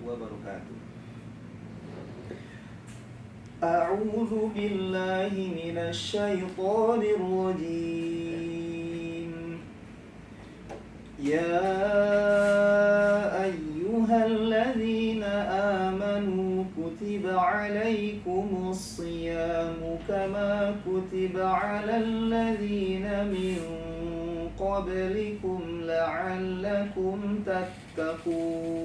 wabarakatuh. A'udzu billahi minasyaitonir rajim. Ya ayyuhalladzina amanu kutiba 'alaikumus shiyamu kama kutiba 'alal ladzina min qablikum la'allakum tattaqun.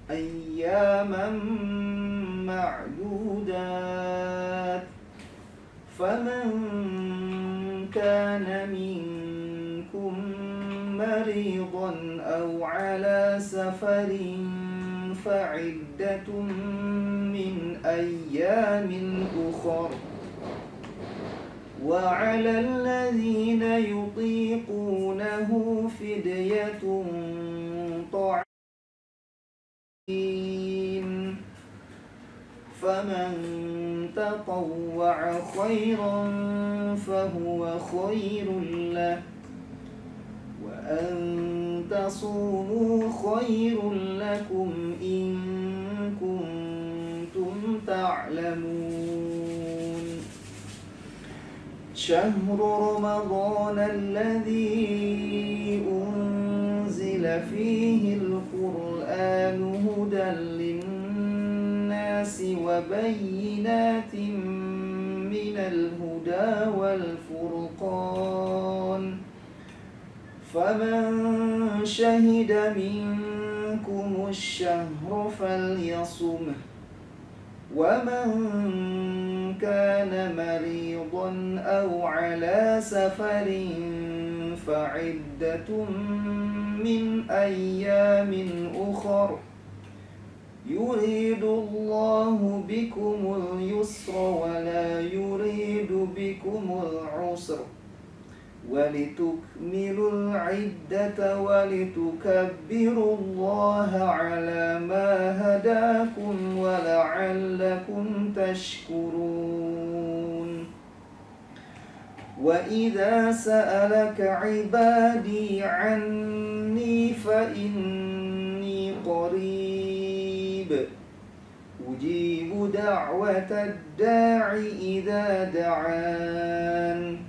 Ayyaman ma'dudat. Faman kana minkum maridan aw 'ala safarin fa'iddatun min ayyamin ukhra. وعلى الذين يطيقونه فدية طعام فمن تطوع خيرا فهو خير له وأن تصوموا خير لكم إن كنتم تعلمون. شهر رمضان الذي أنزل فيه القرآن هدى للناس وبينات من الهدى والفرقان فمن شهد منكم الشهر فليصمه ومن كان مريضا أو على سفر فعدة من أيام أخر يريد الله بكم اليسر ولا يريد بكم العسر ولتكملوا العدة ولتكبروا الله على ما هداكم ولعلكم تشكرون. وإذا سألك عبادي عني فإني قريب أجيب دعوة الداع إذا دعان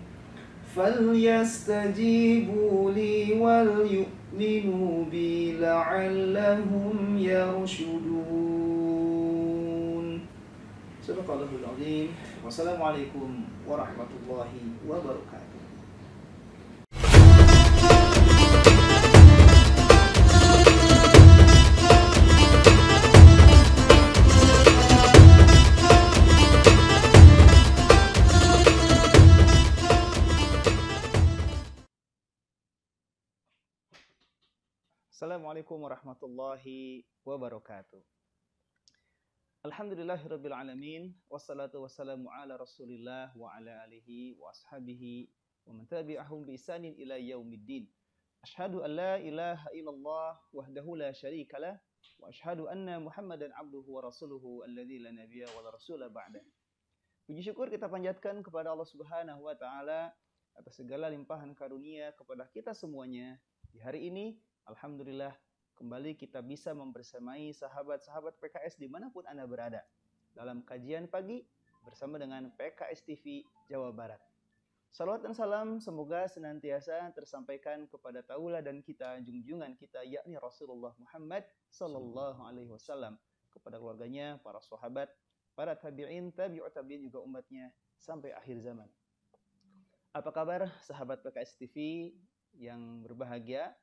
فليستجيبوا لي وليؤمنوا بي لعلهم يرشدون. Sadaqallahul azim. Wassalamualaikum warahmatullahi wabarakatuh. Assalamualaikum warahmatullahi wabarakatuh. Alhamdulillahirabbil alamin wassalatu wassalamu ala Rasulillah wa ala alihi wa ashabihi wa man tabi'ahum bi ihsanin ila yaumiddin. Asyhadu an la ilaha illallah wahdahu la syarikalah wa asyhadu anna Muhammadan abduhu wa rasuluhu alladzi la nabiyya wa la rasula ba'da. Puji syukur kita panjatkan kepada Allah Subhanahu wa taala atas segala limpahan karunia kepada kita semuanya di hari ini. Alhamdulillah, kembali kita bisa membersamai sahabat-sahabat PKS dimanapun Anda berada dalam kajian pagi bersama dengan PKS TV Jawa Barat. Salawat dan salam semoga senantiasa tersampaikan kepada tauladan kita, junjungan kita, yakni Rasulullah Muhammad Sallallahu Alaihi Wasallam, kepada keluarganya, para sahabat, para tabi'in, tabi'ut tabi'in, juga umatnya sampai akhir zaman. Apa kabar sahabat PKS TV yang berbahagia?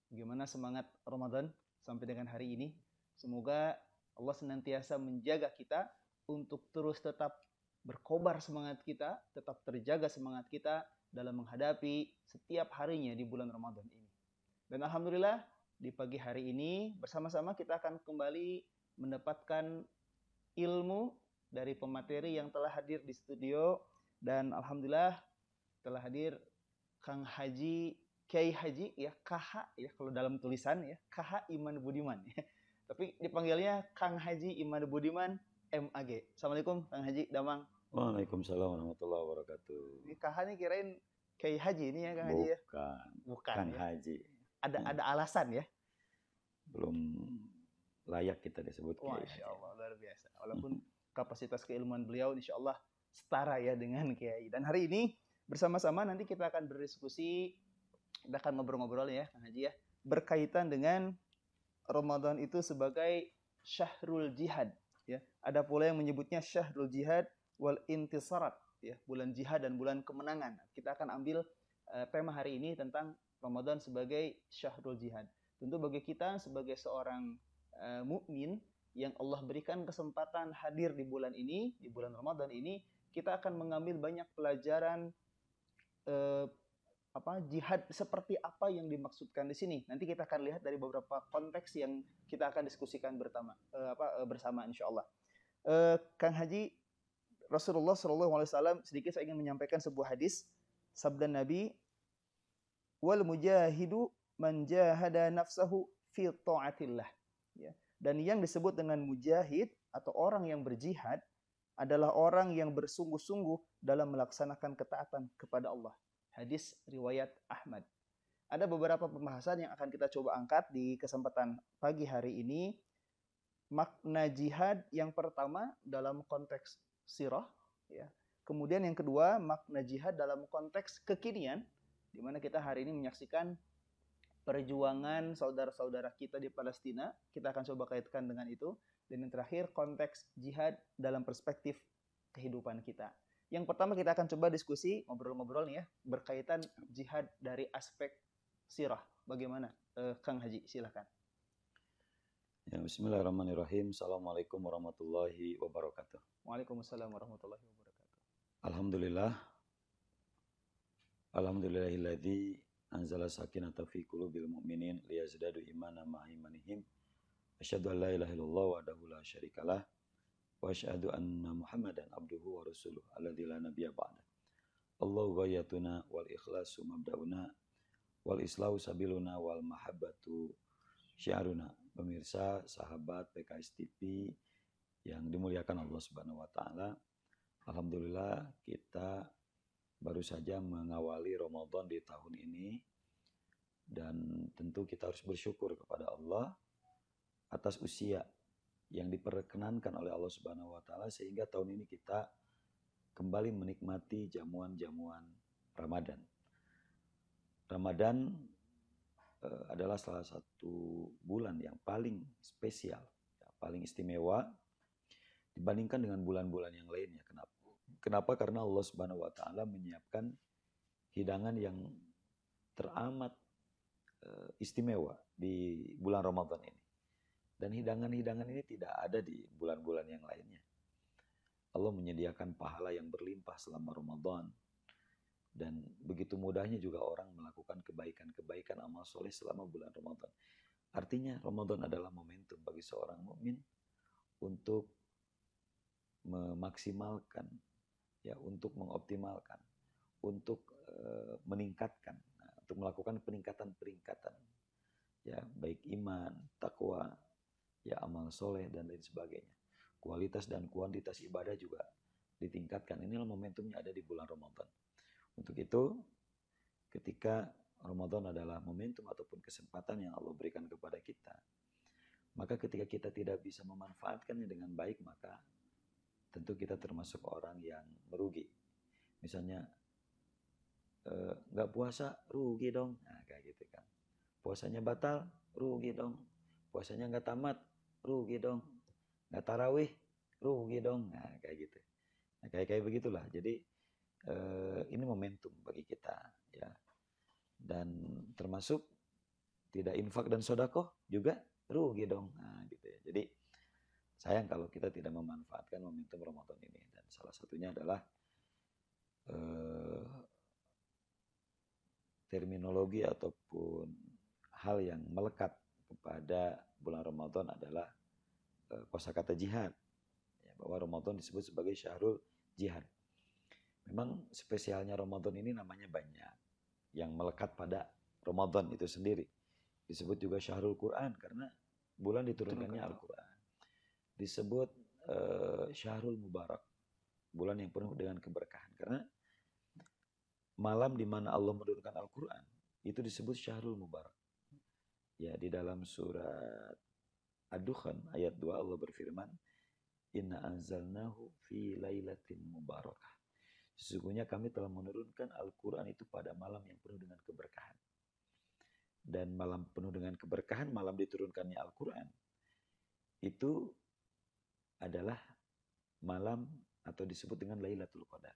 Bagaimana semangat Ramadan sampai dengan hari ini? Semoga Allah senantiasa menjaga kita untuk terus tetap berkobar semangat kita, tetap terjaga semangat kita dalam menghadapi setiap harinya di bulan Ramadan ini. Dan alhamdulillah di pagi hari ini bersama-sama kita akan kembali mendapatkan ilmu dari pemateri yang telah hadir di studio, dan alhamdulillah telah hadir Kang Haji Kiai Haji ya, KH ya kalau dalam tulisan ya, KH Iman Budiman ya. Tapi dipanggilnya Kang Haji Iman Budiman MAG. Assalamualaikum Kang Haji Damang. Waalaikumsalam warahmatullahi wabarakatuh. Ini KH nih kirain Kiai Haji ini ya Kang Haji ya? Bukan Bukan Kang ya. Haji. Ada alasan ya. belum layak kita disebut kiai. Masya Allah, luar biasa. Walaupun kapasitas keilmuan beliau insya Allah setara ya dengan kiai. Dan hari ini bersama-sama nanti kita akan berdiskusi, kita akan ngobrol-ngobrol ya Kang Haji ya, berkaitan dengan Ramadan itu sebagai syahrul jihad ya. Ada pula yang menyebutnya syahrul jihad wal intisarat ya, bulan jihad dan bulan kemenangan. Kita akan ambil tema hari ini tentang Ramadan sebagai syahrul jihad. Tentu bagi kita sebagai seorang mukmin yang Allah berikan kesempatan hadir di bulan ini, di bulan Ramadan ini, kita akan mengambil banyak pelajaran jihad seperti apa yang dimaksudkan di sini. Nanti kita akan lihat dari beberapa konteks yang kita akan diskusikan bersama insya Allah. Kang Haji, Rasulullah SAW, sedikit saya ingin menyampaikan sebuah hadis sabda Nabi, wal mujahidu man jahada nafsahu fi ta'atillah. Ya. Dan yang disebut dengan mujahid atau orang yang berjihad adalah orang yang bersungguh-sungguh dalam melaksanakan ketaatan kepada Allah. Hadis riwayat Ahmad. Ada beberapa pembahasan yang akan kita coba angkat di kesempatan pagi hari ini. Makna jihad yang pertama dalam konteks sirah, ya. Kemudian yang kedua, makna jihad dalam konteks kekinian, di mana kita hari ini menyaksikan perjuangan saudara-saudara kita di Palestina. Kita akan coba kaitkan dengan itu. Dan yang terakhir, konteks jihad dalam perspektif kehidupan kita. Yang pertama kita akan coba diskusi, ngobrol-ngobrol nih ya, berkaitan jihad dari aspek sirah. Bagaimana? Kang Haji, silakan. Ya, bismillahirrahmanirrahim. Assalamualaikum warahmatullahi wabarakatuh. Waalaikumsalam warahmatullahi wabarakatuh. Alhamdulillah. Alhamdulillahilladzi anzala sakinata fi qulubil mu'minin liyazdadu imanan ma'a imanihim. Asyhadu an la ilaha illallah wahdahu la syarikalah wa asyhadu anna Muhammadan abduhu wa rasuluh alladzi la nabiyya ba'da. Allahu ghayatuna wal ikhlasu mabda'una wal islahu sabiluna wal mahabbatu syiaruna. Pemirsa, sahabat PKS TV yang dimuliakan Allah Subhanahu wa taala. Alhamdulillah kita baru saja mengawali Ramadan di tahun ini, dan tentu kita harus bersyukur kepada Allah atas usia yang diperkenankan oleh Allah Subhanahu wa taala sehingga tahun ini kita kembali menikmati jamuan-jamuan Ramadan. Ramadan adalah salah satu bulan yang paling spesial, paling istimewa dibandingkan dengan bulan-bulan yang lainnya. Kenapa? Karena Allah Subhanahu wa taala menyiapkan hidangan yang teramat istimewa di bulan Ramadan ini. Dan hidangan-hidangan ini tidak ada di bulan-bulan yang lainnya. Allah menyediakan pahala yang berlimpah selama Ramadan. Dan begitu mudahnya juga orang melakukan kebaikan-kebaikan amal soleh selama bulan Ramadan. Artinya Ramadan adalah momentum bagi seorang mukmin untuk memaksimalkan, ya, untuk mengoptimalkan, untuk meningkatkan, untuk melakukan peningkatan-peningkatan, ya, baik iman, takwa, ya, amal soleh dan lain sebagainya. Kualitas dan kuantitas ibadah juga ditingkatkan. Inilah momentumnya ada di bulan Ramadan. Untuk itu, ketika Ramadan adalah momentum ataupun kesempatan yang Allah berikan kepada kita, maka ketika kita tidak bisa memanfaatkannya dengan baik, maka tentu kita termasuk orang yang merugi. Misalnya, nggak puasa, rugi dong. Nah, kayak gitu kan. Puasanya batal, rugi dong. Puasanya nggak tamat, rugi dong. Nggak tarawih, rugi dong. Nah, kayak gitu. Nah, kayak begitulah. Jadi, ini momentum bagi kita, ya. Dan termasuk tidak infak dan sedekah juga rugi dong. Nah, gitu ya. Jadi, sayang kalau kita tidak memanfaatkan momentum Ramadan ini. Dan salah satunya adalah terminologi ataupun hal yang melekat kepada bulan Ramadan adalah kosakata jihad. Ya, bahwa Ramadan disebut sebagai syahrul jihad. Memang spesialnya Ramadan ini namanya banyak. Yang melekat pada Ramadan itu sendiri. Disebut juga syahrul Quran karena bulan diturunkannya Al-Quran. Disebut syahrul mubarak, bulan yang penuh dengan keberkahan, karena malam di mana Allah menurunkan Al-Quran itu disebut syahrul mubarak. Ya, di dalam surat Ad-Dukhan ayat 2 Allah berfirman, Inna anzalnahu fi lailatin mubarakah. Sesungguhnya kami telah menurunkan Al-Quran itu pada malam yang penuh dengan keberkahan. Dan malam penuh dengan keberkahan, malam diturunkannya Al-Quran, itu adalah malam atau disebut dengan Lailatul Qadar.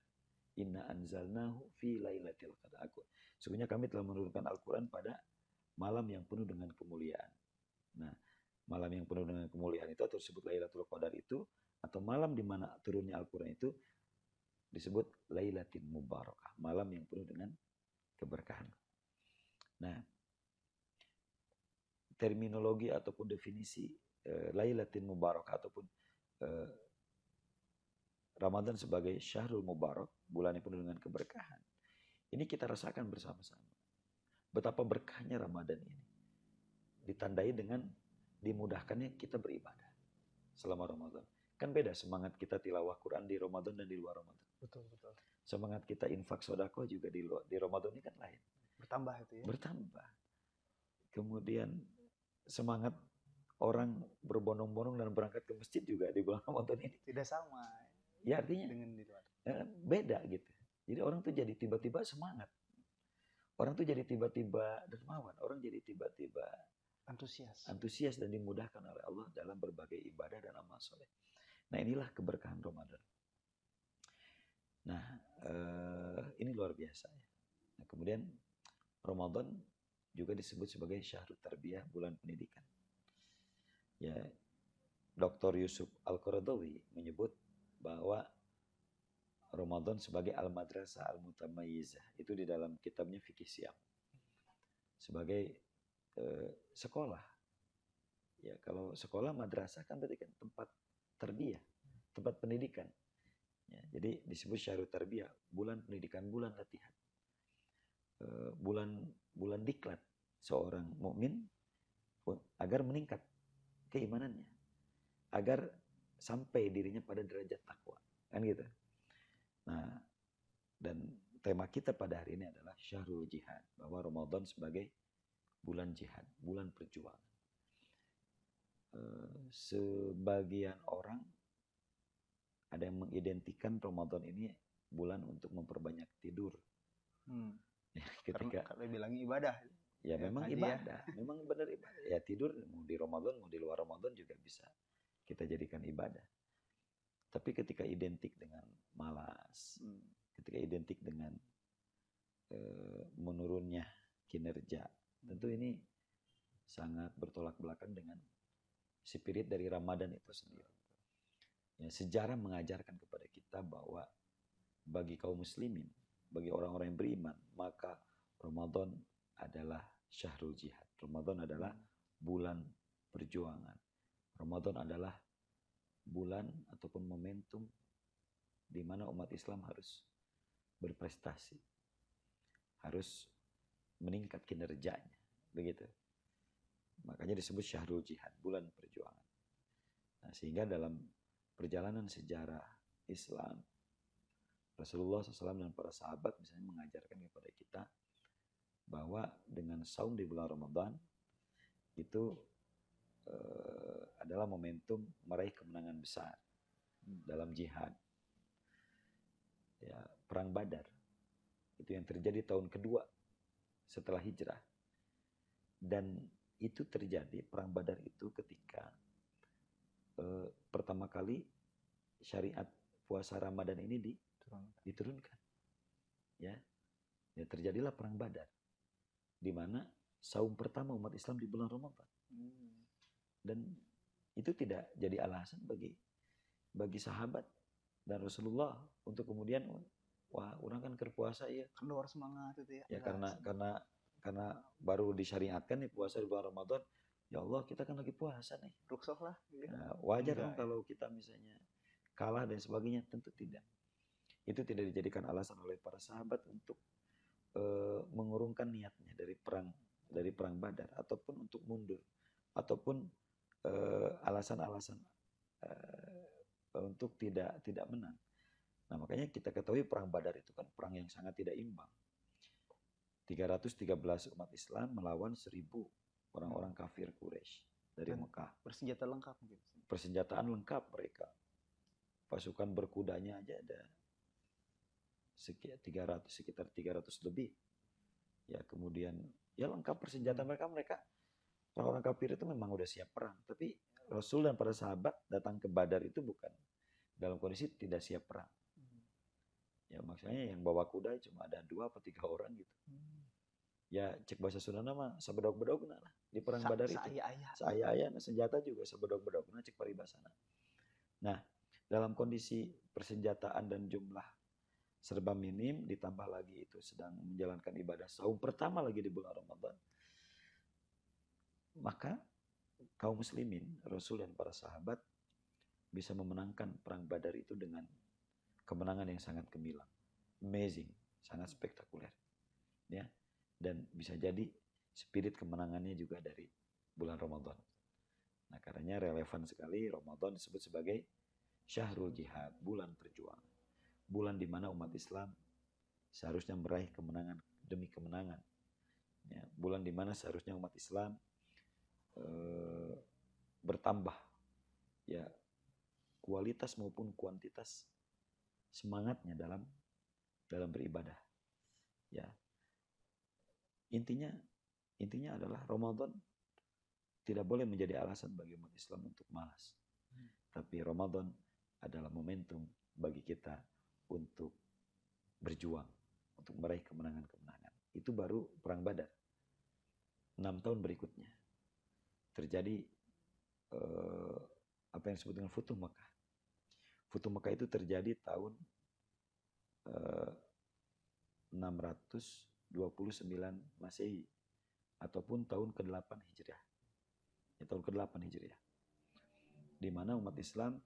Inna anzalnahu fi lailatul qadar. Sesungguhnya kami telah menurunkan Al-Quran pada malam yang penuh dengan kemuliaan. Nah, malam yang penuh dengan kemuliaan itu atau disebut Lailatul Qadar itu, atau malam di mana turunnya Al-Quran itu disebut Lailatin Mubarakah, malam yang penuh dengan keberkahan. Nah, terminologi ataupun definisi Lailatin Mubarakah ataupun Ramadan sebagai Syahrul Mubarak, bulan yang penuh dengan keberkahan. Ini kita rasakan bersama-sama. Betapa berkahnya Ramadan ini. Ditandai dengan dimudahkannya kita beribadah selama Ramadan. Kan beda semangat kita tilawah Quran di Ramadan dan di luar Ramadan. Betul, betul. Semangat kita infak sedekah juga di Ramadan ini kan lain. Bertambah itu ya. Bertambah. Kemudian semangat orang berbondong-bondong dan berangkat ke masjid juga di bulan Ramadan ini. Tidak sama. Ya artinya dengan di luar. Beda gitu. Jadi orang tuh jadi tiba-tiba semangat. Orang tuh jadi tiba-tiba dermawan. Orang jadi tiba-tiba antusias dan dimudahkan oleh Allah dalam berbagai ibadah dan amal soleh. Nah, inilah keberkahan Ramadan. Nah, ini luar biasa ya. Nah, kemudian Ramadan juga disebut sebagai Syahrul Tarbiyah, bulan pendidikan. Ya, Dr. Yusuf Al-Qaradawi menyebut bahwa Ramadan sebagai Al-Madrasah Al-Mutamayyizah, itu di dalam kitabnya Fikih Siam. Sebagai sekolah. Ya, kalau sekolah madrasah kan berarti kan tempat tarbiyah, tempat pendidikan. Ya, jadi disebut Syahrul Tarbiyah, bulan pendidikan, bulan latihan. Bulan diklat seorang mukmin agar meningkat keimanannya, agar sampai dirinya pada derajat takwa, kan gitu. Nah, dan tema kita pada hari ini adalah Syahrul Jihad, bahwa Ramadan sebagai bulan jihad, bulan perjuangan. Sebagian orang ada yang mengidentikan Ramadan ini bulan untuk memperbanyak tidur. Ya, karena bilangnya ibadah. Ya memang ibadah, memang benar ibadah. Ya tidur mau di Ramadan mau di luar Ramadan juga bisa kita jadikan ibadah. Tapi ketika identik dengan malas, ketika identik dengan menurunnya kinerja, tentu ini sangat bertolak belakang dengan spirit dari Ramadan itu sendiri. Ya, sejarah mengajarkan kepada kita bahwa bagi kaum muslimin, bagi orang-orang yang beriman, maka Ramadan adalah Syahrul Jihad. Ramadan adalah bulan perjuangan. Ramadan adalah bulan ataupun momentum di mana umat Islam harus berprestasi, harus meningkat kinerjanya, begitu. Makanya disebut Syahrul Jihad, bulan perjuangan. Nah, sehingga dalam perjalanan sejarah Islam, Rasulullah SAW dan para sahabat misalnya mengajarkan kepada kita bahwa dengan saum di bulan Ramadan itu adalah momentum meraih kemenangan besar dalam jihad. Ya, perang Badar itu yang terjadi tahun kedua setelah hijrah, dan itu terjadi perang Badar itu ketika pertama kali syariat puasa Ramadan ini diturunkan. Ya, terjadilah perang Badar, di mana saum pertama umat Islam di bulan Ramadan. Dan itu tidak jadi alasan bagi sahabat dan Rasulullah untuk kemudian wah orang kan berpuasa ya keluar semangat itu ya. Ya karena baru disyariatkan nih puasa di bulan Ramadan. Ya Allah, kita kan lagi puasa nih. Rukshoh lah. Nah, wajar dong kalau kita misalnya kalah dan sebagainya, tentu tidak. Itu tidak dijadikan alasan oleh para sahabat untuk mengurungkan niatnya dari perang Badar, ataupun untuk mundur, ataupun alasan-alasan untuk tidak menang. Nah, makanya kita ketahui perang Badar itu kan perang yang sangat tidak imbang. 313 umat Islam melawan 1.000 orang-orang kafir Quraisy dari Dan Mekah. bersenjata lengkap mungkin. Persenjataan lengkap mereka. Pasukan berkudanya aja ada sekitar 300 lebih. Ya, kemudian ya lengkap persenjataan mereka. Orang-orang kafir itu memang udah siap perang, tapi Rasul dan para sahabat datang ke Badar itu bukan dalam kondisi tidak siap perang. Ya maksudnya yang bawa kuda cuma ada 2 atau 3 orang gitu. Ya cek bahasa Sunda mah sabedog-bedogna lah di perang Badar itu. Saaya-aya senjata juga sabedog-bedogna cek paribasana. Nah, dalam kondisi persenjataan dan jumlah serba minim, ditambah lagi itu sedang menjalankan ibadah saum pertama lagi di bulan Ramadan, maka kaum muslimin, Rasul dan para sahabat bisa memenangkan perang Badar itu dengan kemenangan yang sangat gemilang, amazing, sangat spektakuler, ya. Dan bisa jadi spirit kemenangannya juga dari bulan Ramadan. Nah, karenanya relevan sekali Ramadan disebut sebagai Syahrul Jihad, bulan perjuangan. Bulan di mana umat Islam seharusnya meraih kemenangan demi kemenangan. Ya, bulan di mana seharusnya umat Islam bertambah, ya, kualitas maupun kuantitas semangatnya dalam beribadah. Ya, intinya adalah Ramadan tidak boleh menjadi alasan bagi umat Islam untuk malas. Tapi Ramadan adalah momentum bagi kita untuk berjuang, untuk meraih kemenangan-kemenangan. Itu baru perang Badar. 6 tahun berikutnya terjadi apa yang disebut dengan Futuh Makkah. Futuh Makkah itu terjadi tahun 629 Masehi ataupun tahun ke-8 Hijriah. Ya, tahun ke-8 Hijriah. Di mana umat Islam,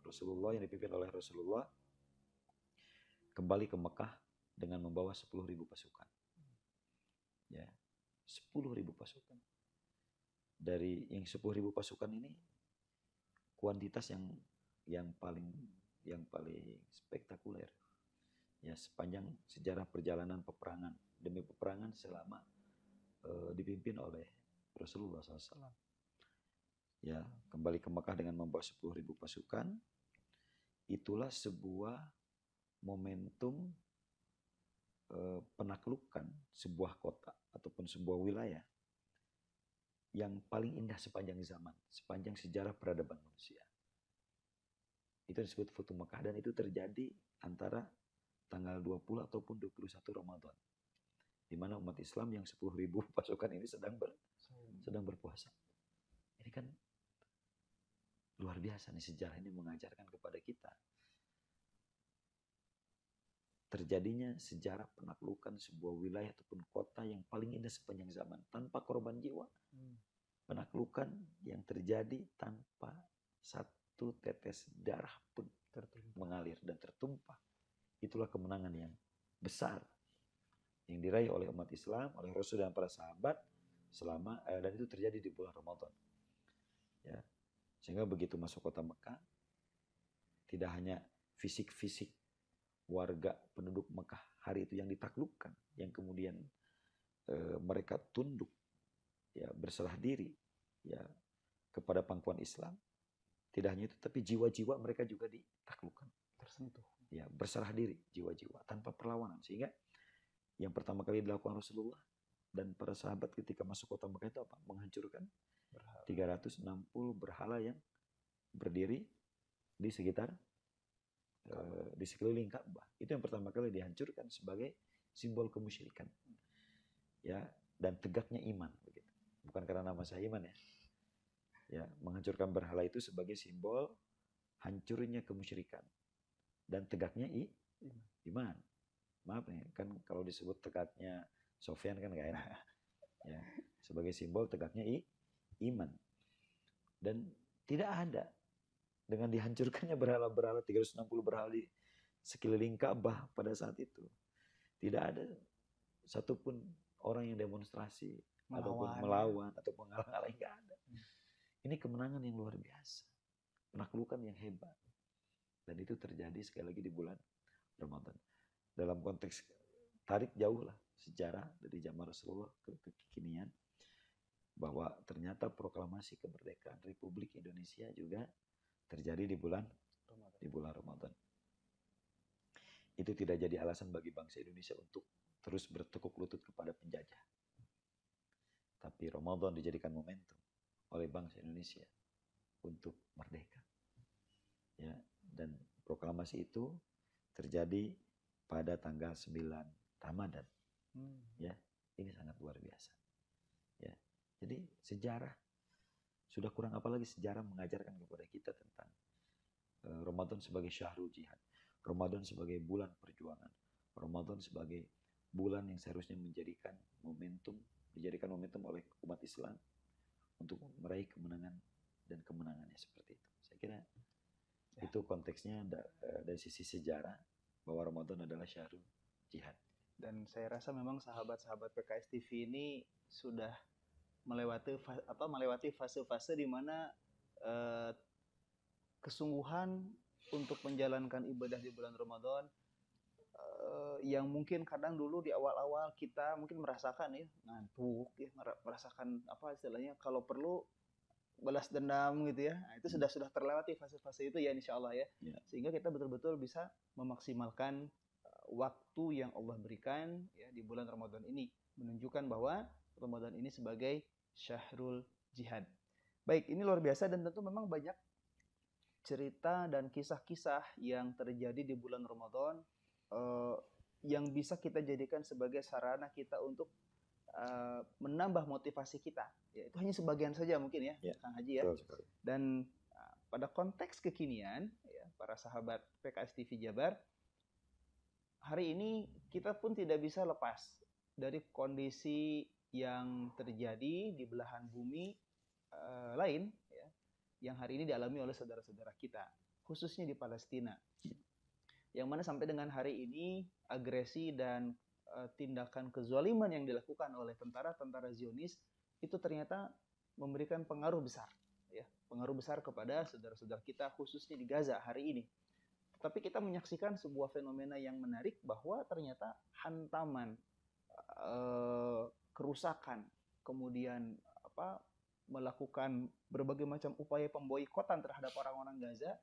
Rasulullah yang dipimpin oleh Rasulullah kembali ke Mekah dengan membawa 10.000 pasukan. Ya, 10.000 pasukan. Dari yang 10.000 pasukan ini kuantitas yang paling spektakuler. Ya, sepanjang sejarah perjalanan peperangan demi peperangan selama dipimpin oleh Rasulullah SAW. Ya, kembali ke Mekah dengan membawa 10.000 pasukan. Itulah sebuah momentum penaklukan sebuah kota ataupun sebuah wilayah yang paling indah sepanjang zaman, sepanjang sejarah peradaban manusia. Itu disebut Futuh Makkah dan itu terjadi antara tanggal 20 ataupun 21 Ramadan. Di mana umat Islam yang 10.000 pasukan ini sedang berpuasa. Ini kan luar biasa nih, sejarah ini mengajarkan kepada kita terjadinya sejarah penaklukan sebuah wilayah ataupun kota yang paling indah sepanjang zaman tanpa korban jiwa. Penaklukan yang terjadi tanpa satu tetes darah pun mengalir dan tertumpah. Itulah kemenangan yang besar yang diraih oleh umat Islam, oleh Rasul dan para sahabat selama dan itu terjadi di bulan Ramadan. Ya. Sehingga begitu masuk kota Mekah, tidak hanya fisik-fisik warga penduduk Mekah hari itu yang ditaklukkan, yang kemudian mereka tunduk, ya, berserah diri, ya, kepada pangkuan Islam. Tidak hanya itu, tapi jiwa-jiwa mereka juga ditaklukkan, tersentuh, ya, berserah diri jiwa-jiwa tanpa perlawanan. Sehingga yang pertama kali dilakukan Rasulullah dan para sahabat ketika masuk kota Mekah itu apa? Menghancurkan 360 berhala yang berdiri di sekitar di sekeliling Ka'bah. Itu yang pertama kali dihancurkan sebagai simbol kemusyrikan. Ya, dan tegaknya iman begitu. Bukan karena nama saya iman ya. Ya, menghancurkan berhala itu sebagai simbol hancurnya kemusyrikan dan tegaknya iman. Maaf nih, kan kalau disebut tegaknya Sofyan kan gak enak. Ya, sebagai simbol tegaknya iman. Dan tidak ada dengan dihancurkannya berhala-berhala 360 berhala di sekeliling Ka'bah pada saat itu. Tidak ada satupun orang yang demonstrasi ataupun melawan atau menghalang-halangi, enggak ada. Ini kemenangan yang luar biasa. Penaklukan yang hebat. Dan itu terjadi sekali lagi di bulan Ramadan. Dalam konteks tarik jauh lah sejarah dari zaman Rasulullah ke kekinian. bahwa ternyata proklamasi kemerdekaan Republik Indonesia juga terjadi di bulan Ramadan. Itu tidak jadi alasan bagi bangsa Indonesia untuk terus bertekuk lutut kepada penjajah. Tapi Ramadan dijadikan momentum oleh bangsa Indonesia untuk merdeka. Ya, dan proklamasi itu terjadi pada tanggal 9 Ramadan. Ya, ini sangat luar biasa. Ya. Jadi sejarah sudah kurang apalagi sejarah mengajarkan kepada kita tentang Ramadan sebagai syahrul jihad. Ramadan sebagai bulan perjuangan. Ramadan sebagai bulan yang seharusnya dijadikan momentum oleh umat Islam untuk meraih kemenangan dan kemenangannya seperti itu. Saya kira itu konteksnya dari sisi sejarah bahwa Ramadan adalah syahrul jihad. Dan saya rasa memang sahabat-sahabat PKS TV ini sudah melewati fase-fase di mana kesungguhan untuk menjalankan ibadah di bulan Ramadan yang mungkin kadang dulu di awal-awal kita mungkin merasakan ya ngantuk ya, merasakan apa istilahnya kalau perlu balas dendam gitu ya. Nah, itu sudah terlewati fase-fase itu ya insyaallah ya. Sehingga kita betul-betul bisa memaksimalkan waktu yang Allah berikan ya di bulan Ramadan ini, menunjukkan bahwa Ramadan ini sebagai syahrul jihad. Baik, ini luar biasa dan tentu memang banyak cerita dan kisah-kisah yang terjadi di bulan Ramadan yang bisa kita jadikan sebagai sarana kita untuk menambah motivasi kita. Ya, itu hanya sebagian saja mungkin ya, Kang Haji ya. Dan pada konteks kekinian, ya, para sahabat PKS TV Jabar, hari ini kita pun tidak bisa lepas dari kondisi yang terjadi di belahan bumi lain, ya, yang hari ini dialami oleh saudara-saudara kita, khususnya di Palestina. Yang mana sampai dengan hari ini agresi dan tindakan kezaliman yang dilakukan oleh tentara-tentara Zionis itu ternyata memberikan pengaruh besar, ya, pengaruh besar kepada saudara-saudara kita khususnya di Gaza hari ini. Tapi kita menyaksikan sebuah fenomena yang menarik bahwa ternyata hantaman, kerusakan, kemudian melakukan berbagai macam upaya pemboikotan terhadap orang-orang Gaza,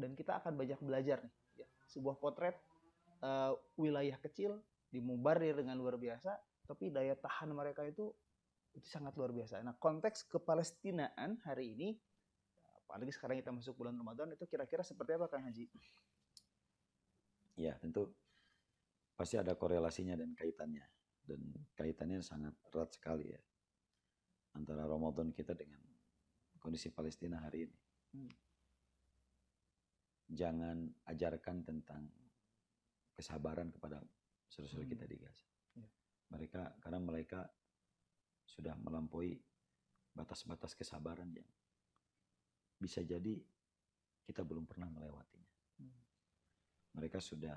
dan kita akan banyak belajar nih, ya, sebuah potret wilayah kecil dimubarir dengan luar biasa, tapi daya tahan mereka itu sangat luar biasa. Nah, konteks kepalestinaan hari ini, apalagi sekarang kita masuk bulan Ramadan, itu kira-kira seperti apa, Kang Haji? Ya, tentu pasti ada korelasinya dan kaitannya. Dan kaitannya sangat erat sekali ya, antara Ramadan kita dengan kondisi Palestina hari ini. Jangan ajarkan tentang kesabaran kepada saudara-saudara kita di Gaza. Karena mereka sudah melampaui batas-batas kesabaran yang bisa jadi kita belum pernah melewatinya. Mereka sudah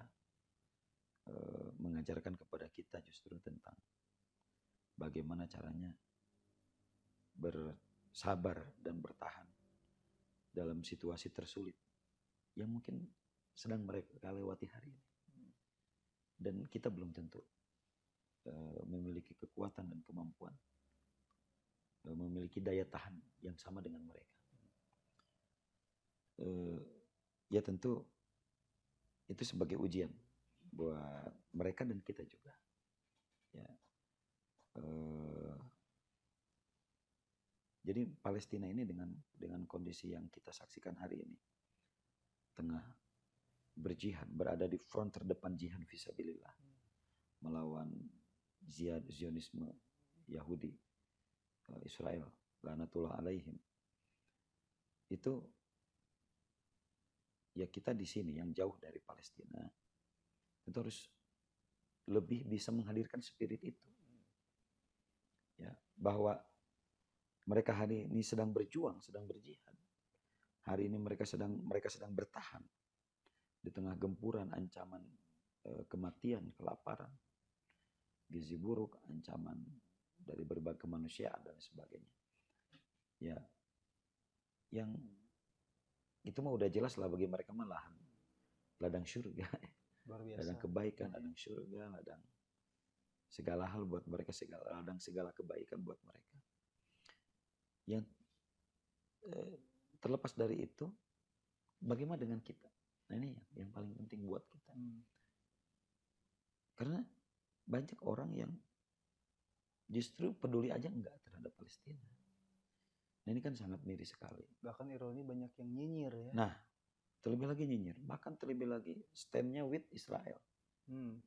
mengajarkan kepada kita justru tentang bagaimana caranya bersabar dan bertahan dalam situasi tersulit yang mungkin sedang mereka lewati hari ini. Dan kita belum tentu memiliki kekuatan dan kemampuan, memiliki daya tahan yang sama dengan mereka. Ya tentu itu sebagai ujian buat mereka dan kita juga. Ya. Jadi Palestina ini dengan kondisi yang kita saksikan hari ini, tengah berjihad, berada di front terdepan jihad fisabilillah melawan Zionisme Yahudi Israel, laknatullah alaihim. Itu ya kita di sini yang jauh dari Palestina, itu harus lebih bisa menghadirkan spirit itu. Ya, bahwa mereka hari ini sedang berjuang, sedang berjihad. Hari ini mereka sedang bertahan di tengah gempuran ancaman kematian, kelaparan, gizi buruk, ancaman dari berbagai kemanusiaan dan sebagainya. Ya, yang itu mah udah jelas lah bagi mereka mah ladang surga, ladang kebaikan, ladang surga, ladang segala hal buat mereka, segala kebaikan buat mereka. Yang terlepas dari itu, bagaimana dengan kita? Nah ini yang paling penting buat kita. Karena banyak orang yang justru peduli aja enggak terhadap Palestina. Nah ini kan sangat miris sekali. Bahkan ironi banyak yang nyinyir ya. Nah, terlebih lagi nyinyir. Bahkan terlebih lagi stand-nya with Israel.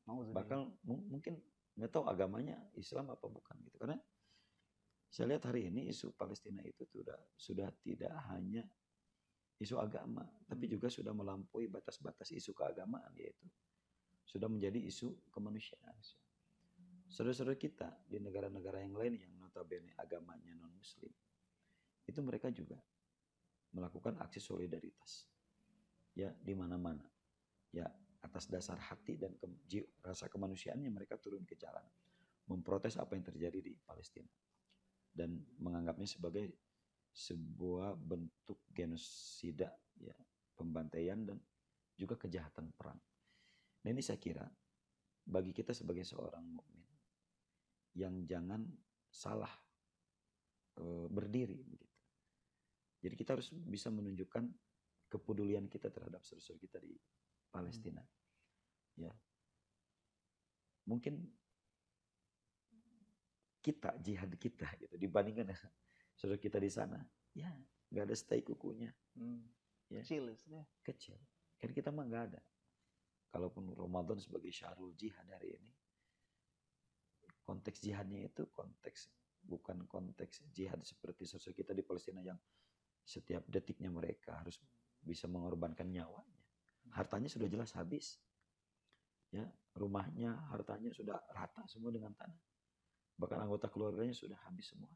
Bahkan mungkin nggak tahu agamanya Islam apa bukan gitu. Karena saya lihat hari ini isu Palestina itu sudah tidak hanya isu agama, tapi juga sudah melampaui batas-batas isu keagamaan, yaitu sudah menjadi isu kemanusiaan. Saudara-saudara kita di negara-negara yang lain yang notabene agamanya non-muslim, itu mereka juga melakukan aksi solidaritas. Ya, di mana-mana. Ya, atas dasar hati dan rasa kemanusiaannya mereka turun ke jalan memprotes apa yang terjadi di Palestina dan menganggapnya sebagai sebuah bentuk genosida, ya, pembantaian dan juga kejahatan perang. Nah ini saya kira bagi kita sebagai seorang mukmin yang jangan salah berdiri begitu. Jadi kita harus bisa menunjukkan kepedulian kita terhadap saudara-saudara kita di Palestina. Ya. Mungkin kita, jihad kita gitu dibandingkan dengan saudara kita di sana, ya nggak ada stay kukunya. Ya. Kecil. Kan kita mah nggak ada. Kalaupun Ramadan sebagai syahrul jihad hari ini, konteks jihadnya itu bukan konteks jihad seperti saudara kita di Palestina yang setiap detiknya mereka harus bisa mengorbankan nyawanya. Hartanya sudah jelas habis. Ya, rumahnya, hartanya sudah rata semua dengan tanah. Bahkan anggota keluarganya sudah habis semua.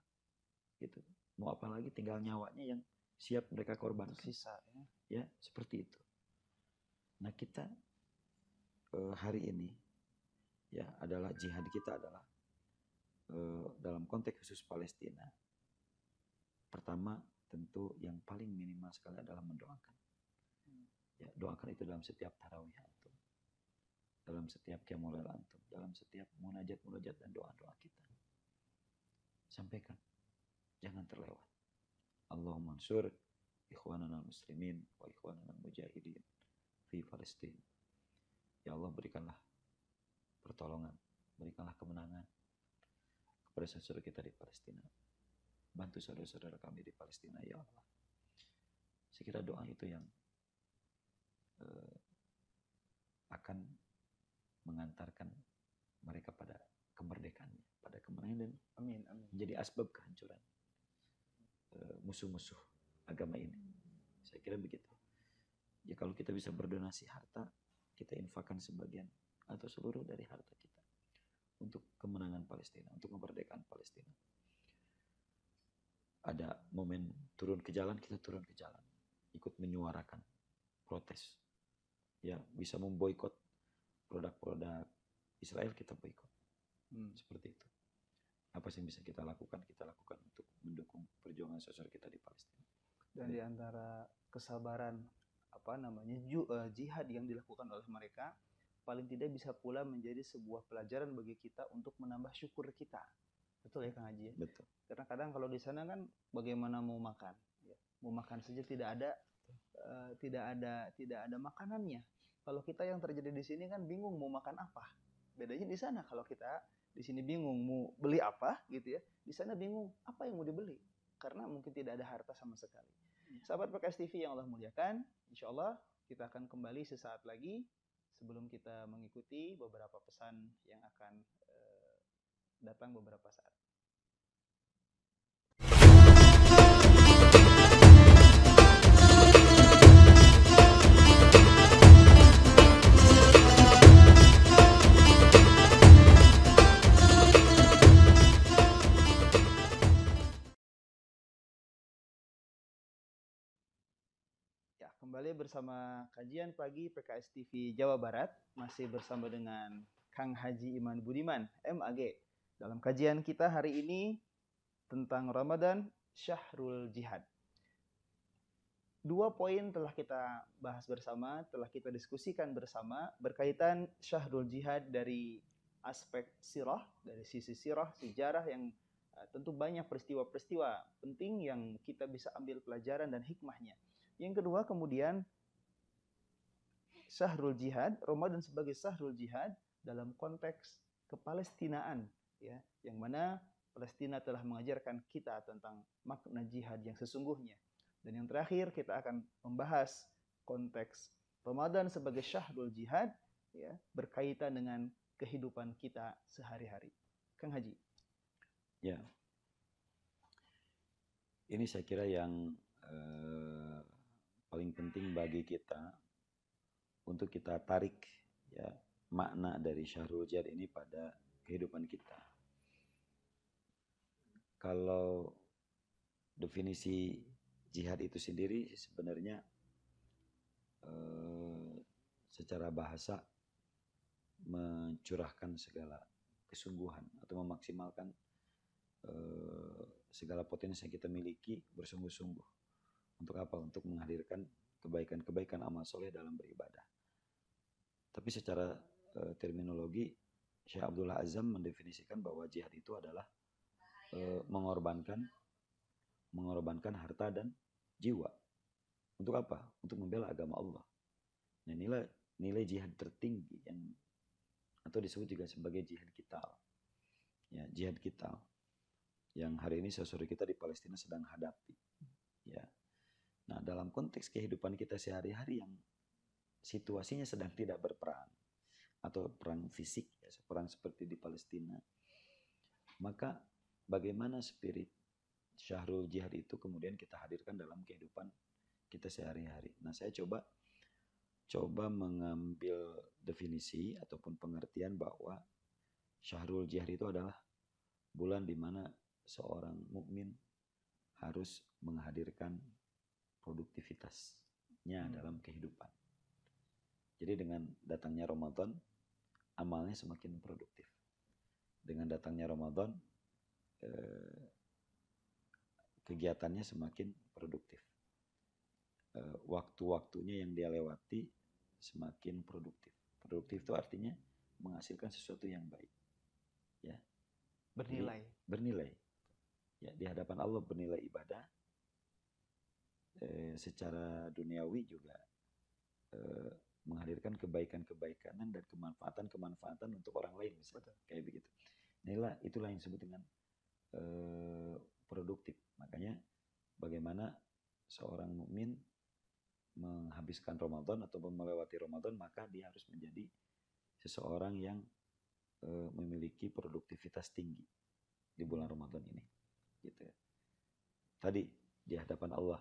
Gitu. Mau apa lagi, tinggal nyawanya yang siap mereka korbankan. Sisa, ya, seperti itu. Nah, kita hari ini ya adalah jihad kita adalah dalam konteks khusus Palestina. Pertama, tentu yang paling minimal sekali adalah mendoakan. Ya, doakan itu dalam setiap tarawih antum, dalam setiap qiyamul lail antum, dalam setiap munajat dan doa-doa kita. Sampaikan, jangan terlewat. Allahumma ansur ikhwanana muslimin wa ikhwanana mujahidin fi Palestina. Ya Allah, berikanlah pertolongan, berikanlah kemenangan kepada saudara kita di Palestina. Bantu saudara-saudara kami di Palestina, ya Allah. Saya kira doa itu yang akan mengantarkan mereka pada kemerdekaannya, pada kemenangan, dan menjadi asbab kehancuran musuh-musuh agama ini. Saya kira begitu. Ya, kalau kita bisa berdonasi harta, kita infakkan sebagian atau seluruh dari harta kita untuk kemenangan Palestina, untuk kemerdekaan Palestina. Ada momen turun ke jalan, kita turun ke jalan, ikut menyuarakan protes. Ya, bisa memboikot produk-produk Israel, kita boikot. Seperti itu. Apa sih yang bisa kita lakukan untuk mendukung perjuangan saudara kita di Palestina. Dan di antara kesabaran jihad yang dilakukan oleh mereka, paling tidak bisa pula menjadi sebuah pelajaran bagi kita untuk menambah syukur kita. Betul ya Kang Haji? Betul. Karena kadang kalau di sana kan bagaimana mau makan, ya, mau makan saja tidak ada makanannya. Kalau kita yang terjadi di sini kan bingung mau makan apa. Bedanya di sana, kalau kita di sini bingung mau beli apa gitu ya, di sana bingung apa yang mau dibeli karena mungkin tidak ada harta sama sekali. Sahabat PKS TV yang Allah muliakan, insya Allah kita akan kembali sesaat lagi sebelum kita mengikuti beberapa pesan yang akan datang beberapa saat. Kembali bersama kajian pagi PKS TV Jawa Barat, masih bersama dengan Kang Haji Iman Budiman, MAG. Dalam kajian kita hari ini tentang Ramadan, Syahrul Jihad. 2 poin telah kita bahas bersama, telah kita diskusikan bersama berkaitan Syahrul Jihad dari aspek sirah, dari sisi sirah, sejarah yang Tentu banyak peristiwa-peristiwa penting yang kita bisa ambil pelajaran dan hikmahnya. Yang kedua kemudian syahrul jihad, Ramadan sebagai syahrul jihad dalam konteks kepalestinaan, ya, yang mana Palestina telah mengajarkan kita tentang makna jihad yang sesungguhnya. Dan yang terakhir kita akan membahas konteks Ramadan sebagai syahrul jihad, ya, berkaitan dengan kehidupan kita sehari-hari. Kang Haji. Ya, ini saya kira yang paling penting bagi kita untuk kita tarik, ya, makna dari syahrul jihad ini pada kehidupan kita. Kalau definisi jihad itu sendiri sebenarnya secara bahasa mencurahkan segala kesungguhan atau memaksimalkan segala potensi yang kita miliki bersungguh-sungguh. Untuk apa? Untuk menghadirkan kebaikan-kebaikan amal soleh dalam beribadah. Tapi secara terminologi, Syekh Abdullah Azzam mendefinisikan bahwa jihad itu adalah mengorbankan harta dan jiwa. Untuk apa? Untuk membela agama Allah. Nah, nilai jihad tertinggi yang atau disebut juga sebagai jihad qital. Ya, jihad qital yang hari ini saudara kita di Palestina sedang hadapi. Ya. Nah, dalam konteks kehidupan kita sehari-hari yang situasinya sedang tidak berperang atau perang fisik, ya, perang seperti di Palestina, maka bagaimana spirit syahrul jihad itu kemudian kita hadirkan dalam kehidupan kita sehari-hari. Nah, saya coba mengambil definisi ataupun pengertian bahwa syahrul jihad itu adalah bulan di mana seorang mukmin harus menghadirkan produktivitasnya dalam kehidupan. Jadi dengan datangnya Ramadan, amalnya semakin produktif. Dengan datangnya Ramadan, kegiatannya semakin produktif. Waktu-waktunya yang dia lewati semakin produktif. Produktif itu artinya menghasilkan sesuatu yang baik. Ya. Bernilai. Ya, di hadapan Allah bernilai ibadah. Secara duniawi juga menghadirkan kebaikan-kebaikan dan kemanfaatan untuk orang lain, misalnya. Kayak begitu. Itulah yang disebut dengan produktif. Makanya bagaimana seorang mukmin menghabiskan Ramadan atau melewati Ramadan, maka dia harus menjadi seseorang yang memiliki produktivitas tinggi di bulan Ramadan ini. Gitu. Tadi di hadapan Allah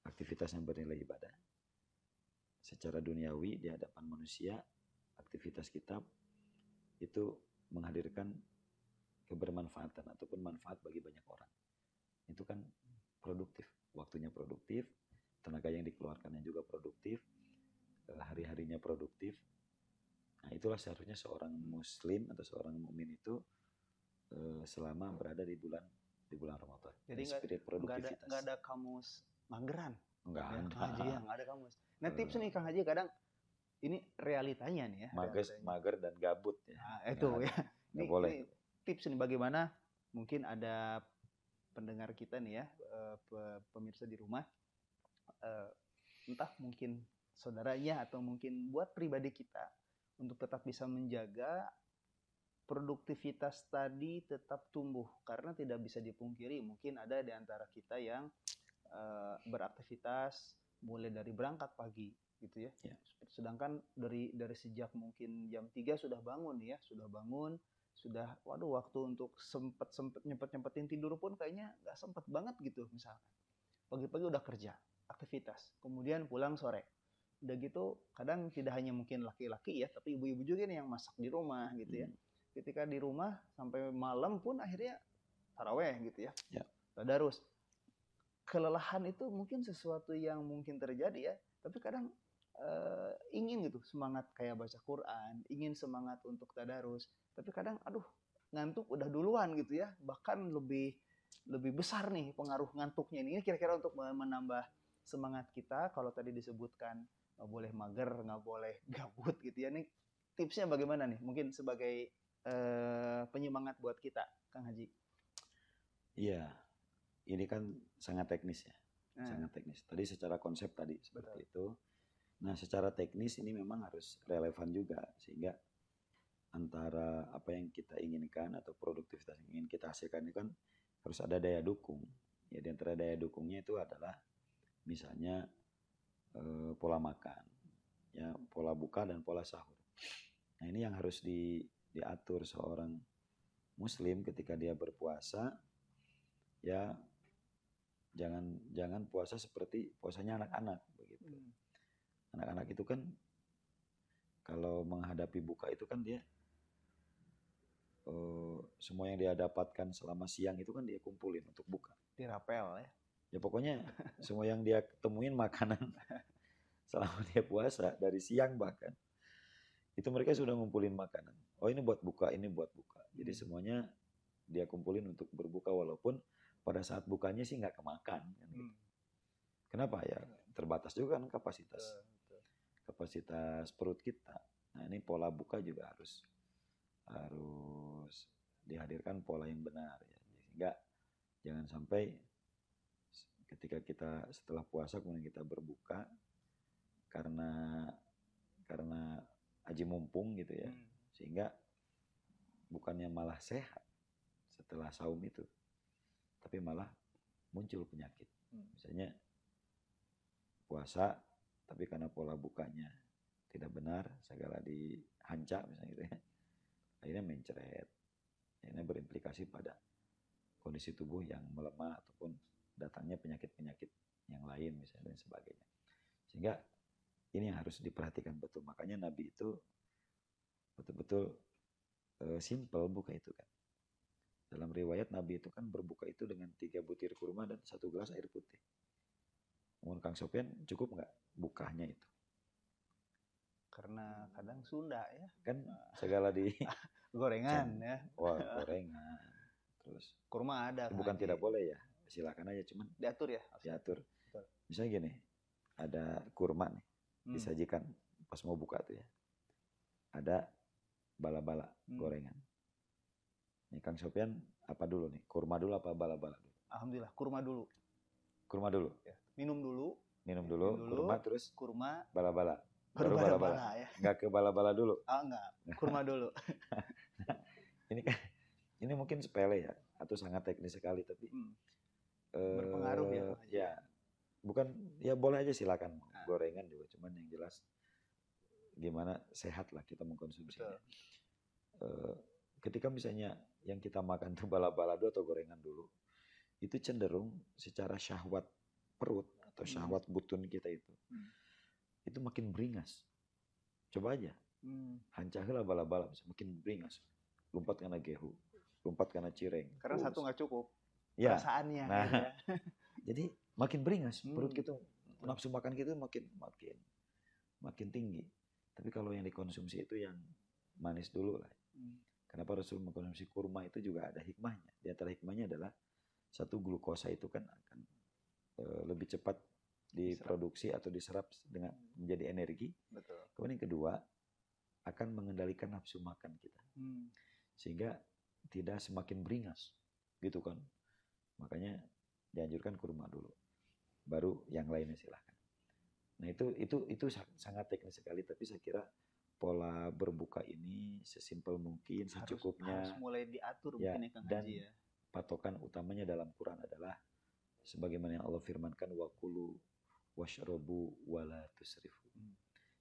aktivitas yang bernilai ibadah. Secara duniawi di hadapan manusia aktivitas kita itu menghadirkan kebermanfaatan ataupun manfaat bagi banyak orang. Itu kan produktif, waktunya produktif, tenaga yang dikeluarkannya juga produktif, hari-harinya produktif. Nah, itulah seharusnya seorang muslim atau seorang mukmin itu selama berada di bulan Ramadan. Jadi nggak ada kamus mageran. Nggak ada kamus. Nah, tips nih Kang Haji, kadang ini realitanya nih ya. Mager dan gabut ya. Nah, itu ya. Ini tips nih bagaimana mungkin ada pendengar kita nih ya, pemirsa di rumah, entah mungkin saudaranya atau mungkin buat pribadi kita untuk tetap bisa menjaga produktivitas tadi tetap tumbuh, karena tidak bisa dipungkiri mungkin ada di antara kita yang beraktivitas mulai dari berangkat pagi gitu ya. Sedangkan dari sejak mungkin jam 3 sudah bangun ya, sudah waktu untuk nyempetin tidur pun kayaknya nggak sempet banget gitu. Misalkan pagi-pagi udah kerja aktivitas, kemudian pulang sore, udah gitu kadang tidak hanya mungkin laki-laki ya, tapi ibu-ibu juga nih yang masak di rumah gitu ya. Ketika di rumah sampai malam pun akhirnya taraweh gitu ya. Tadarus. Kelelahan itu mungkin sesuatu yang mungkin terjadi ya, tapi kadang ingin gitu semangat kayak baca Quran, ingin semangat untuk tadarus, tapi kadang ngantuk udah duluan gitu ya, bahkan lebih besar nih pengaruh ngantuknya ini. Kira-kira untuk menambah semangat kita, kalau tadi disebutkan nggak boleh mager, nggak boleh gabut gitu ya, nih tipsnya bagaimana nih mungkin sebagai penyemangat buat kita, Kang Haji? Iya, ini kan sangat teknis ya, Nah, sangat teknis. Tadi secara konsep tadi seperti betul. itu. Nah, secara teknis ini memang harus relevan juga sehingga antara apa yang kita inginkan atau produktivitas yang ingin kita hasilkan itu kan harus ada daya dukung. Ya, di antara daya dukungnya itu adalah misalnya pola makan, ya pola buka dan pola sahur. Nah, ini yang harus diatur seorang muslim ketika dia berpuasa, ya jangan puasa seperti puasanya anak-anak begitu. Anak-anak itu kan kalau menghadapi buka itu kan dia semua yang dia dapatkan selama siang itu kan dia kumpulin untuk buka. Dirapel ya. Ya pokoknya semua yang dia temuin makanan selama dia puasa dari siang bahkan itu mereka sudah ngumpulin makanan. Oh ini buat buka, ini buat buka. Jadi semuanya dia kumpulin untuk berbuka walaupun pada saat bukanya sih nggak kemakan. Kan gitu. Kenapa ya? Terbatas juga kan kapasitas perut kita. Nah ini pola buka juga harus dihadirkan pola yang benar ya. Sehingga jangan sampai ketika kita setelah puasa kemudian kita berbuka karena aji mumpung gitu ya. Sehingga bukannya malah sehat setelah saum itu, tapi malah muncul penyakit. Misalnya puasa tapi karena pola bukanya tidak benar, segala dihancak misalnya gitu ya. Akhirnya mencret. Ini berimplikasi pada kondisi tubuh yang melemah ataupun datangnya penyakit-penyakit yang lain misalnya dan sebagainya. Sehingga ini yang harus diperhatikan betul. Makanya Nabi itu betul-betul simple buka itu kan. Dalam riwayat Nabi itu kan berbuka itu dengan 3 butir kurma dan 1 gelas air putih. Menurut Kang Sofyan cukup nggak bukanya itu? Karena kadang Sunda ya. Kan segala di gorengan ya. Wah, gorengan. Terus kurma ada. Bukan tidak boleh ya. Silakan aja cuman diatur ya. Diatur. Betul. Misalnya gini, ada kurma nih disajikan pas mau buka tuh ya. Ada bala-bala gorengan. Nih Kang Sofyan apa dulu nih? Kurma dulu apa bala-bala dulu? Alhamdulillah kurma dulu. Kurma dulu. Ya. Minum dulu, kurma terus kurma, bala-bala. Baru bala-bala ya. Enggak ke bala-bala dulu. Enggak, kurma dulu. Ini kan ini mungkin sepele ya atau sangat teknis sekali tapi berpengaruh ya. Ya. Bukan ya boleh aja silakan gorengan juga cuman yang jelas gimana sehat lah kita mengkonsumsinya. Ketika misalnya yang kita makan tuh bala-bala dulu atau gorengan dulu itu cenderung secara syahwat perut atau syahwat butun kita itu makin beringas. Coba aja hancahlah bala-bala makin beringas, lompat karena gehu, lompat karena cireng karena satu nggak cukup ya. Perasaannya nah ya. Jadi makin beringas perut kita, nafsu makan kita makin tinggi. Tapi kalau yang dikonsumsi itu yang manis dulu lah. Kenapa Rasul mengkonsumsi kurma itu juga ada hikmahnya. Di antara hikmahnya adalah satu, glukosa itu kan akan lebih cepat diproduksi atau diserap dengan menjadi energi. Betul. Kemudian yang kedua akan mengendalikan nafsu makan kita. Sehingga tidak semakin beringas gitu kan. Makanya dianjurkan kurma dulu. Baru yang lainnya silahkan. Nah itu sangat teknis sekali tapi saya kira pola berbuka ini sesimpel mungkin, secukupnya. Harus mulai diatur ya, mungkin ya Kang dan Haji ya. Patokan utamanya dalam Quran adalah sebagaimana yang Allah firmankan wakulu washrobu wala tusrifu.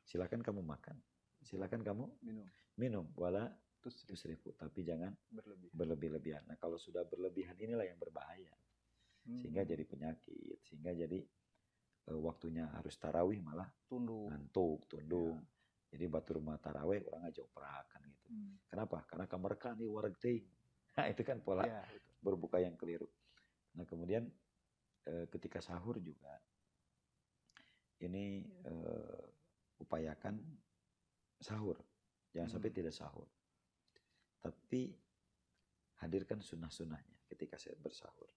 Silakan kamu makan, silakan kamu minum wala tusrifu, tapi jangan berlebih-lebihan. Nah kalau sudah berlebihan inilah yang berbahaya, sehingga jadi penyakit, sehingga jadi waktunya harus tarawih malah ngantuk, tundung. Ya. Jadi batu rumah tarawih orang aja operakan gitu. Kenapa? Karena kamar kani wargting. Nah itu kan pola berbuka yang keliru. Nah kemudian ketika sahur juga ini upayakan sahur. Jangan sampai tidak sahur. Tapi hadirkan sunnah-sunnahnya ketika saya bersahur.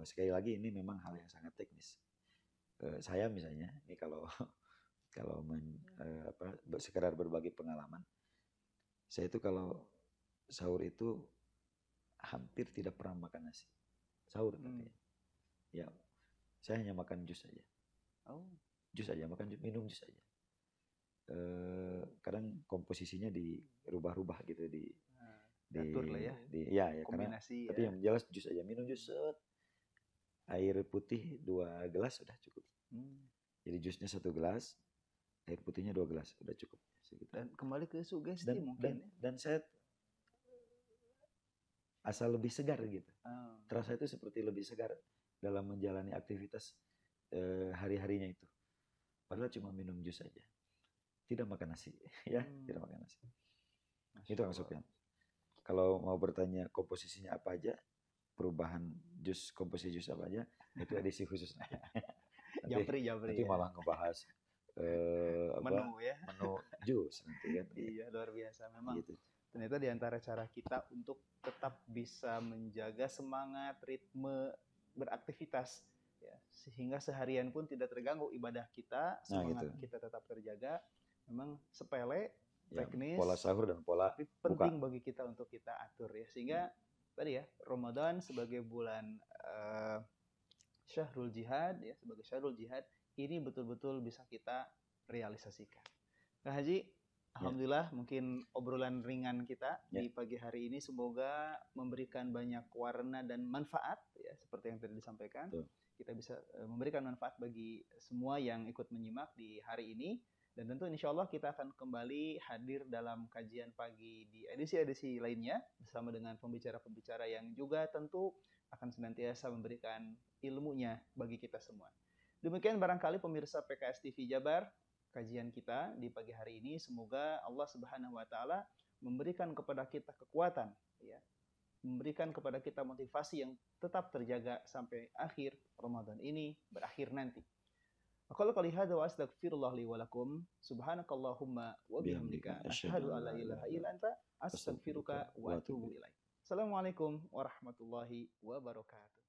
Sekali lagi ini memang hal yang sangat teknis. Saya misalnya ini kalau sekedar berbagi pengalaman, saya itu kalau sahur itu hampir tidak pernah makan nasi sahur katanya. Ya, saya hanya makan jus saja. Oh, Jus saja, minum jus saja. Kadang komposisinya dirubah-rubah gitu diatur lah ya. Ya, Kombinasi tapi yang jelas jus aja, minum jus set. Air putih 2 gelas sudah cukup. Jadi jusnya 1 gelas, air putihnya 2 gelas sudah cukup. Segitu. Dan kembali ke sugesti mungkin. Dan saya asal lebih segar gitu. Terasa itu seperti lebih segar dalam menjalani aktivitas hari-harinya itu. Padahal cuma minum jus saja. Tidak makan nasi, ya, tidak makan nasi. Itu Kang Sofyan. Kalau mau bertanya komposisinya apa aja, perubahan komposisi jus apa aja, itu edisi khusus. Japri. Nanti malah ngebahas menu ya. Menu jus nanti kan. Iya, luar biasa memang. Gitu. Ternyata di antara cara kita untuk tetap bisa menjaga semangat, ritme beraktivitas, ya, sehingga seharian pun tidak terganggu ibadah kita, semangat kita tetap terjaga. Memang sepele, teknis, pola sahur dan pola tapi penting bagi kita untuk kita atur ya. Sehingga tadi ya, Ramadan sebagai bulan Syahrul Jihad ya, sebagai Syahrul Jihad ini betul-betul bisa kita realisasikan. Kak Haji, alhamdulillah mungkin obrolan ringan kita di pagi hari ini semoga memberikan banyak warna dan manfaat ya, seperti yang tadi disampaikan. Kita bisa memberikan manfaat bagi semua yang ikut menyimak di hari ini. Dan tentu insya Allah kita akan kembali hadir dalam kajian pagi di edisi-edisi lainnya bersama dengan pembicara-pembicara yang juga tentu akan senantiasa memberikan ilmunya bagi kita semua. Demikian barangkali pemirsa PKS TV Jabar, kajian kita di pagi hari ini. Semoga Allah Subhanahu wa taala memberikan kepada kita kekuatan ya, memberikan kepada kita motivasi yang tetap terjaga sampai akhir Ramadan ini berakhir nanti. Aku qouli hadza wa astaghfirullah li wa lakum. Subhanakallahumma wa bihamdika asyhadu an la ilaha illa anta astaghfiruka wa atubu ilaik. Assalamualaikum warahmatullahi wabarakatuh.